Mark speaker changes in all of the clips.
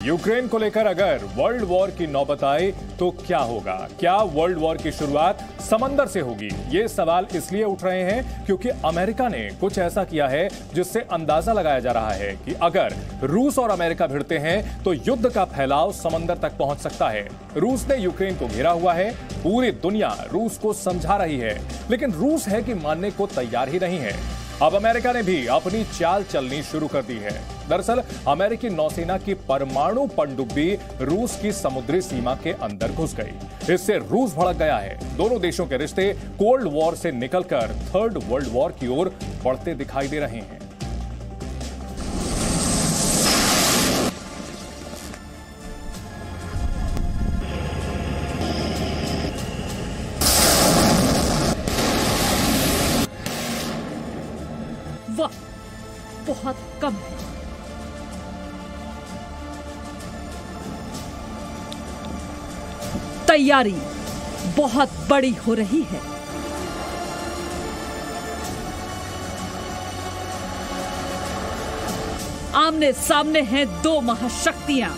Speaker 1: Ukraine को लेकर अगर वर्ल्ड वॉर की नौबत आए तो क्या होगा? क्या वर्ल्ड वॉर की शुरुआत समंदर से होगी? ये सवाल इसलिए उठ रहे हैं क्योंकि अमेरिका ने कुछ ऐसा किया है जिससे अंदाजा लगाया जा रहा है कि अगर रूस और अमेरिका भिड़ते हैं तो युद्ध का फैलाव समंदर तक पहुंच सकता है। रूस ने यूक्रेन को घेरा हुआ है, पूरी दुनिया रूस को समझा रही है, लेकिन रूस है कि मानने को तैयार ही नहीं है। अब अमेरिका ने भी अपनी चाल चलनी शुरू कर दी है। दरअसल अमेरिकी नौसेना की परमाणु पनडुब्बी रूस की समुद्री सीमा के अंदर घुस गई। इससे रूस भड़क गया है। दोनों देशों के रिश्ते कोल्ड वॉर से निकलकर थर्ड वर्ल्ड वॉर की ओर बढ़ते दिखाई दे रहे हैं।
Speaker 2: वक्त बहुत कम है। तैयारी बहुत बड़ी हो रही है। आमने सामने हैं दो महाशक्तियां।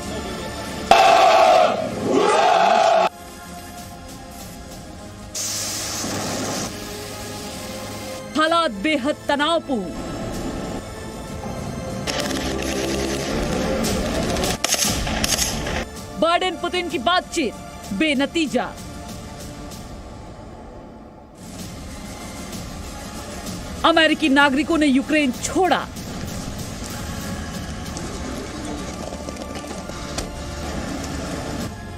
Speaker 2: हालात बेहद तनावपूर्ण। बाइडेन पुतिन की बातचीत बेनतीजा। अमेरिकी नागरिकों ने यूक्रेन छोड़ा।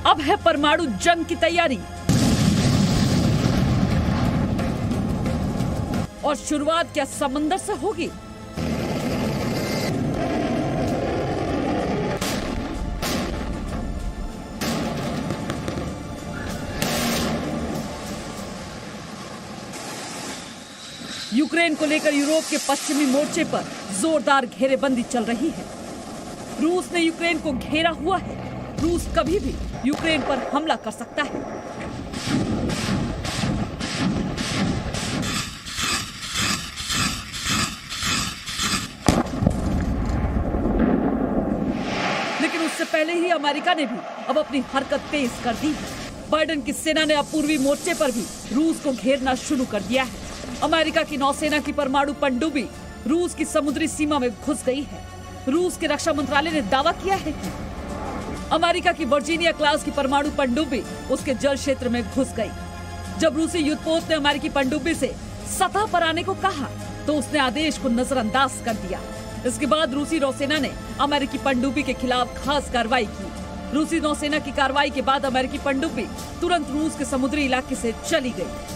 Speaker 2: अब है परमाणु जंग की तैयारी और शुरुआत क्या समंदर से होगी? यूक्रेन को लेकर यूरोप के पश्चिमी मोर्चे पर जोरदार घेरेबंदी चल रही है। रूस ने यूक्रेन को घेरा हुआ है। रूस कभी भी यूक्रेन पर हमला कर सकता है। लेकिन उससे पहले ही अमेरिका ने भी अब अपनी हरकत तेज कर दी है। बाइडेन की सेना ने अब पूर्वी मोर्चे पर भी रूस को घेरना शुरू कर दिया है। अमेरिका की नौसेना की परमाणु पनडुब्बी रूस की समुद्री सीमा में घुस गई है। रूस के रक्षा मंत्रालय ने दावा किया है कि अमेरिका की वर्जीनिया क्लास की परमाणु पनडुब्बी उसके जल क्षेत्र में घुस गई। जब रूसी युद्धपोत ने अमेरिकी पनडुब्बी से सतह पर आने को कहा तो उसने आदेश को नजरअंदाज कर दिया। इसके बाद रूसी नौसेना ने अमेरिकी पनडुब्बी के खिलाफ खास कार्रवाई की। रूसी नौसेना की कार्रवाई के बाद अमेरिकी पनडुब्बी तुरंत रूस के समुद्री इलाके से चली गई।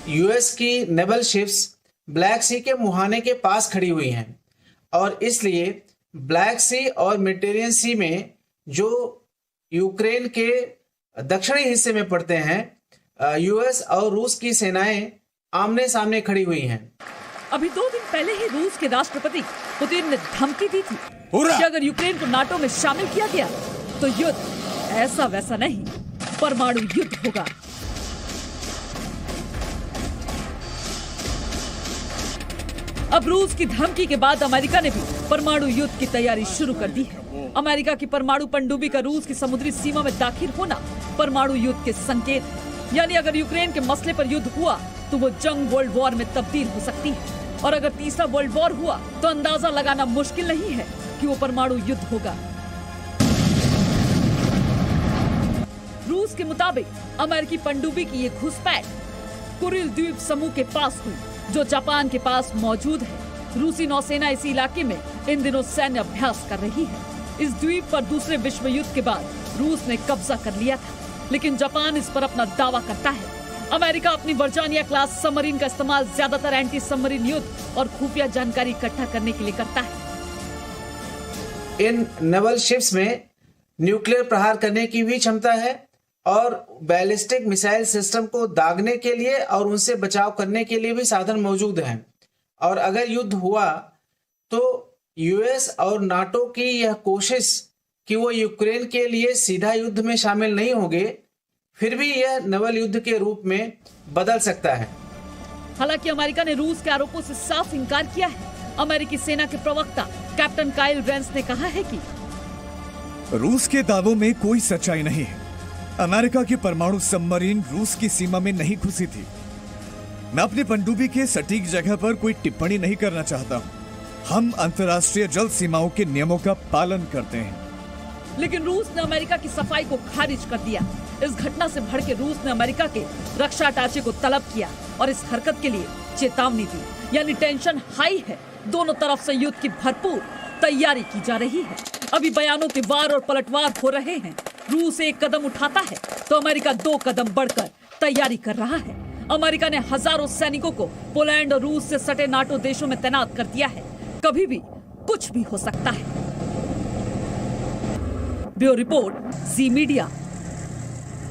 Speaker 3: यूएस की नेवल शिप्स ब्लैक सी के मुहाने के पास खड़ी हुई हैं और इसलिए ब्लैक सी और मेडिटेरियन सी में जो यूक्रेन के दक्षिणी हिस्से में पड़ते हैं, यूएस और रूस की सेनाएं आमने सामने खड़ी हुई हैं।
Speaker 2: अभी 2 दिन पहले ही रूस के राष्ट्रपति पुतिन ने धमकी दी थी कि अगर यूक्रेन को नाटो में शामिल किया गया तो युद्ध ऐसा वैसा नहीं, परमाणु युद्ध होगा। अब रूस की धमकी के बाद अमेरिका ने भी परमाणु युद्ध की तैयारी शुरू कर दी है। अमेरिका की परमाणु पनडुब्बी का रूस की समुद्री सीमा में दाखिल होना परमाणु युद्ध के संकेत है। यानी अगर यूक्रेन के मसले पर युद्ध हुआ तो वो जंग वर्ल्ड वॉर में तब्दील हो सकती है। और अगर तीसरा वर्ल्ड वॉर हुआ तो अंदाजा लगाना मुश्किल नहीं है कि वो परमाणु युद्ध होगा। रूस के मुताबिक अमेरिकी पनडुब्बी की ये घुसपैठ कुरिल द्वीप समूह के पास हुई, जो जापान के पास मौजूद है। रूसी नौसेना इसी इलाके में इन दिनों सैन्य अभ्यास कर रही है। इस द्वीप पर दूसरे विश्व युद्ध के बाद रूस ने कब्जा कर लिया था, लेकिन जापान इस पर अपना दावा करता है। अमेरिका अपनी वर्जीनिया क्लास सबमरीन का इस्तेमाल ज्यादातर एंटी सबमरीन युद्ध और खुफिया जानकारी इकट्ठा करने के लिए करता है।
Speaker 3: इन नेवल शिप्स में न्यूक्लियर प्रहार करने की भी क्षमता है और बैलिस्टिक मिसाइल सिस्टम को दागने के लिए और उनसे बचाव करने के लिए भी साधन मौजूद हैं। और अगर युद्ध हुआ तो यूएस और नाटो की यह कोशिश कि वो यूक्रेन के लिए सीधा युद्ध में शामिल नहीं होंगे, फिर भी यह नवल युद्ध के रूप में बदल सकता है।
Speaker 2: हालांकि अमेरिका ने रूस के आरोपों से साफ इनकार किया है। अमेरिकी सेना के प्रवक्ता कैप्टन काइल रेंस ने कहा है कि
Speaker 4: रूस के दावों में कोई सच्चाई नहीं है। अमेरिका की परमाणु सबमरीन रूस की सीमा में नहीं घुसी थी। मैं अपनी पनडुब्बी के सटीक जगह पर कोई टिप्पणी नहीं करना चाहता हूं। हम अंतर्राष्ट्रीय जल सीमाओं के नियमों का पालन करते हैं।
Speaker 2: लेकिन रूस ने अमेरिका की सफाई को खारिज कर दिया। इस घटना से भड़के रूस ने अमेरिका के रक्षा ढांचे को तलब किया और इस हरकत के लिए चेतावनी दी। यानी टेंशन हाई है। दोनों तरफ से युद्ध की भरपूर तैयारी की जा रही है। अभी बयानों के वार और पलटवार हो रहे हैं। रूस एक कदम उठाता है तो अमेरिका 2 कदम बढ़कर तैयारी कर रहा है। अमेरिका ने हजारों सैनिकों को पोलैंड और रूस से सटे नाटो देशों में तैनात कर दिया है। कभी भी कुछ भी हो सकता है। ब्यूरो रिपोर्ट, जी मीडिया।